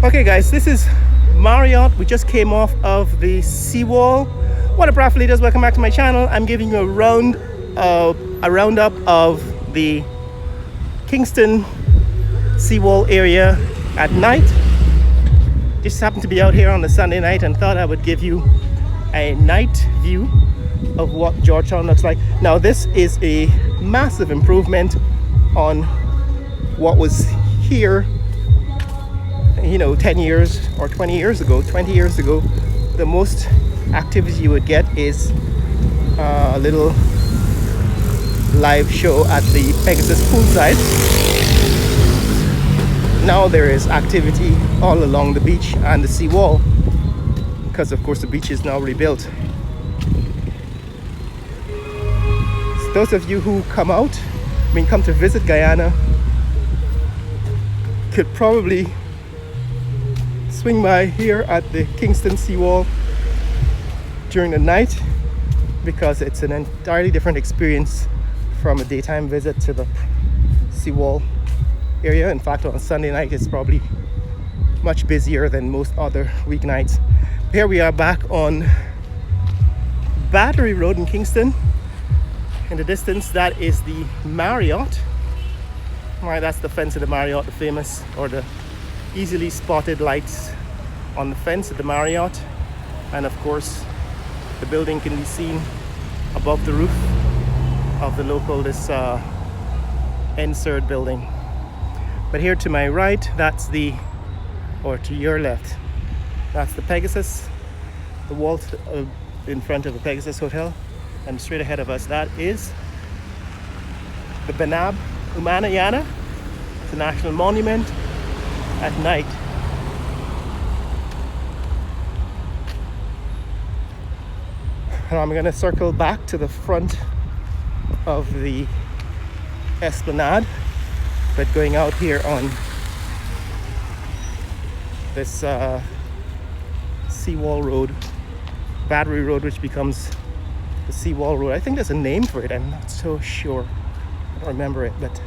Okay guys, this is Marriott. We just came off of the Seawall. What up, Raff leaders? Welcome back to my channel. I'm giving you a roundup of the Kingston Seawall area at night. Just happened to be out here on a Sunday night and thought I would give you a night view of what Georgetown looks like. Now this is a massive improvement on what was here, 10 years or 20 years ago. 20 years ago, the most activity you would get is a little live show at the Pegasus poolside. Now there is activity all along the beach and the seawall, because of course the beach is now rebuilt. So those of you who come to visit Guyana, could probably swing by here at the Kingston Seawall during the night, because it's an entirely different experience from a daytime visit to the Seawall area. In fact, on a Sunday night it's probably much busier than most other weeknights. Here we are back on Battery Road in Kingston. In the distance, that is the Marriott. Right, that's the fence of the Marriott, the famous, or the easily spotted lights on the fence of the Marriott. And of course the building can be seen above the roof of the local, this NSERD building. But here to my right, that's or to your left, that's the Pegasus, the wall in front of the Pegasus Hotel. And straight ahead of us, that is the Benab Umanayana. It's a national monument at night. And I'm going to circle back to the front of the Esplanade, but going out here on this Seawall Road, Battery Road, which becomes the Seawall Road. I think there's a name for it, I'm not so sure. I don't remember it, but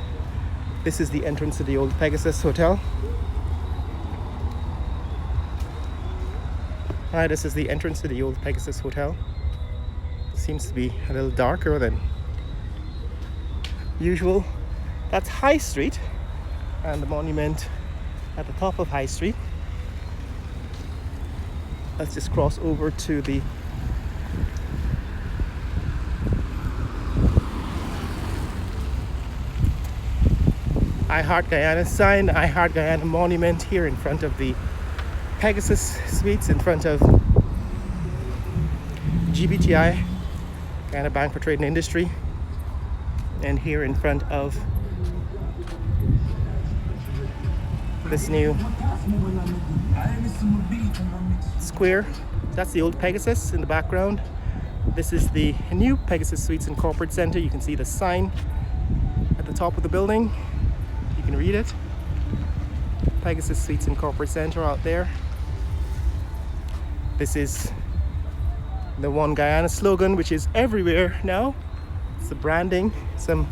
this is the entrance to the old Pegasus Hotel. Alright, this is the entrance to the old Pegasus Hotel. Seems to be a little darker than usual. That's High Street, and the monument at the top of High Street. Let's just cross over to the I Heart Guyana sign, I Heart Guyana monument here in front of the Pegasus Suites, in front of GBTI, Guyana Bank for Trade and Industry, and here in front of this new square. That's the old Pegasus in the background. This is the new Pegasus Suites and Corporate Center. You can see the sign at the top of the building. You can read it. Pegasus Suites and Corporate Center out there. This is the One Guyana slogan, which is everywhere now. It's the branding, some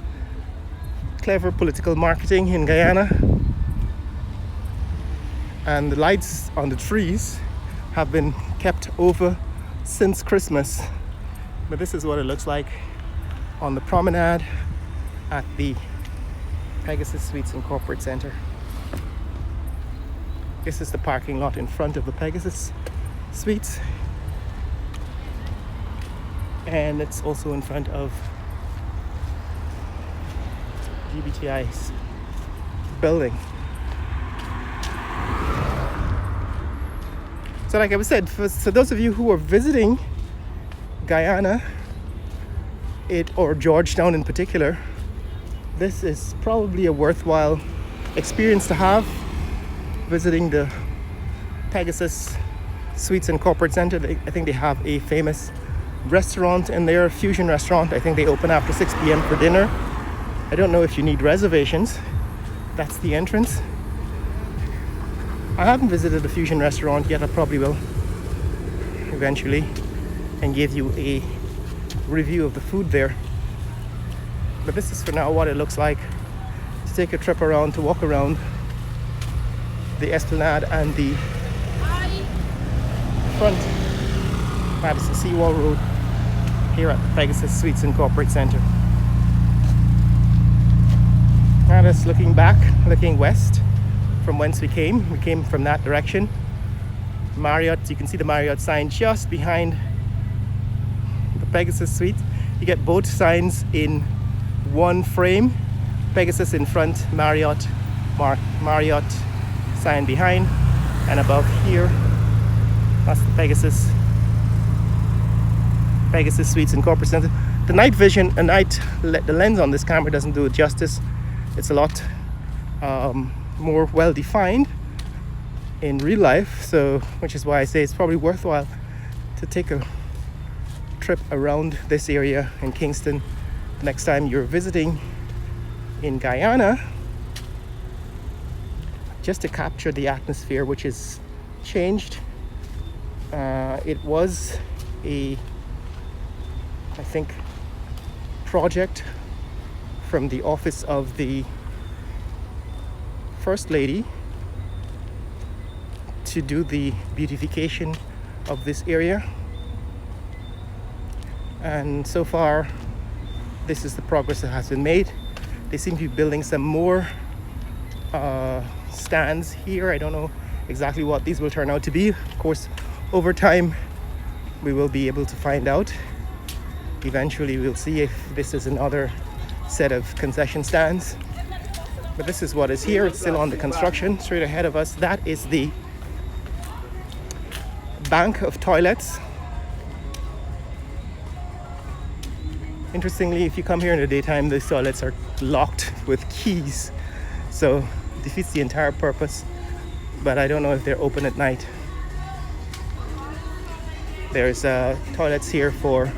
clever political marketing in Guyana. And the lights on the trees have been kept over since Christmas. But this is what it looks like on the promenade at the Pegasus Suites and Corporate Center. This is the parking lot in front of the Pegasus Suites, and it's also in front of GBTI's building. So like I said, for those of you who are visiting Guyana, or Georgetown in particular, this is probably a worthwhile experience to have, visiting the Pegasus Suites and Corporate Center. I think they have a famous restaurant in there, a fusion restaurant. I think they open after 6 p.m. for dinner. I don't know if you need reservations. That's the entrance. I haven't visited a fusion restaurant yet. I probably will eventually, and give you a review of the food there. But this is for now what it looks like to take a trip around, to walk around the Esplanade and the front Madison Seawall Road here at the Pegasus Suites and Corporate Center. Now just looking back, looking west from whence we came. We came from that direction. Marriott, you can see the Marriott sign just behind the Pegasus Suite. You get both signs in one frame. Pegasus in front, Marriott sign behind, and above here, that's the Pegasus Suites and Corporate Center. The night vision, the lens on this camera doesn't do it justice. It's a lot more well defined in real life, so which is why I say it's probably worthwhile to take a trip around this area in Kingston the next time you're visiting in Guyana, just to capture the atmosphere, which is changed. It was I think, project from the office of the First Lady to do the beautification of this area, and so far this is the progress that has been made. They seem to be building some more stands here. I don't know exactly what these will turn out to be. Of course, over time we will be able to find out. Eventually we'll see if this is another set of concession stands, but this is what is here. It's still under construction. Straight ahead of us, that is the bank of toilets. Interestingly, if you come here in the daytime, these toilets are locked with keys, so it defeats the entire purpose. But I don't know if they're open at night. There's toilets here for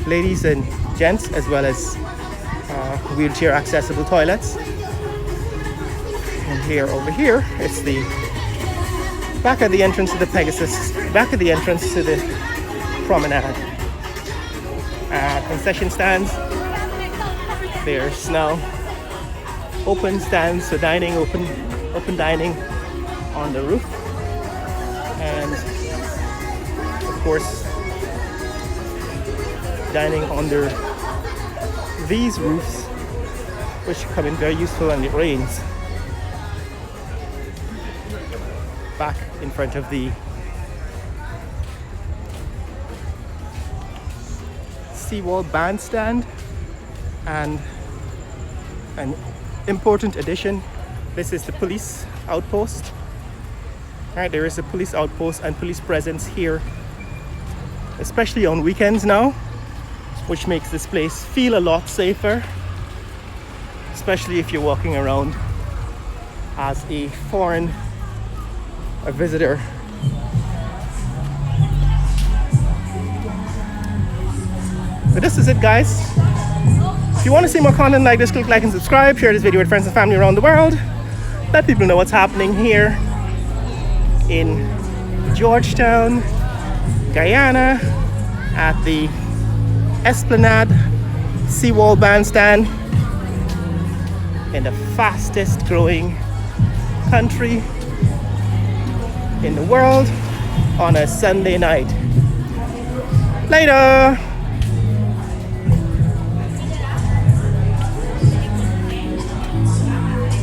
ladies and gents, as well as wheelchair accessible toilets. And here, over here, it's the back of the entrance to the Pegasus, back of the entrance to the promenade. Concession stands. There's now open stands for dining, open dining on the roof, and of course dining under these roofs, which come in very useful when it rains. Back in front of the Seawall bandstand, and an important addition, this is the police outpost. Right, there is a police outpost and police presence here, especially on weekends now, which makes this place feel a lot safer, especially if you're walking around as a visitor. So this is it, guys. If you want to see more content like this, click like and subscribe. Share this video with friends and family around the world. Let people know what's happening here in Georgetown, Guyana, at the Esplanade Seawall bandstand, in the fastest growing country in the world on a Sunday night. Later!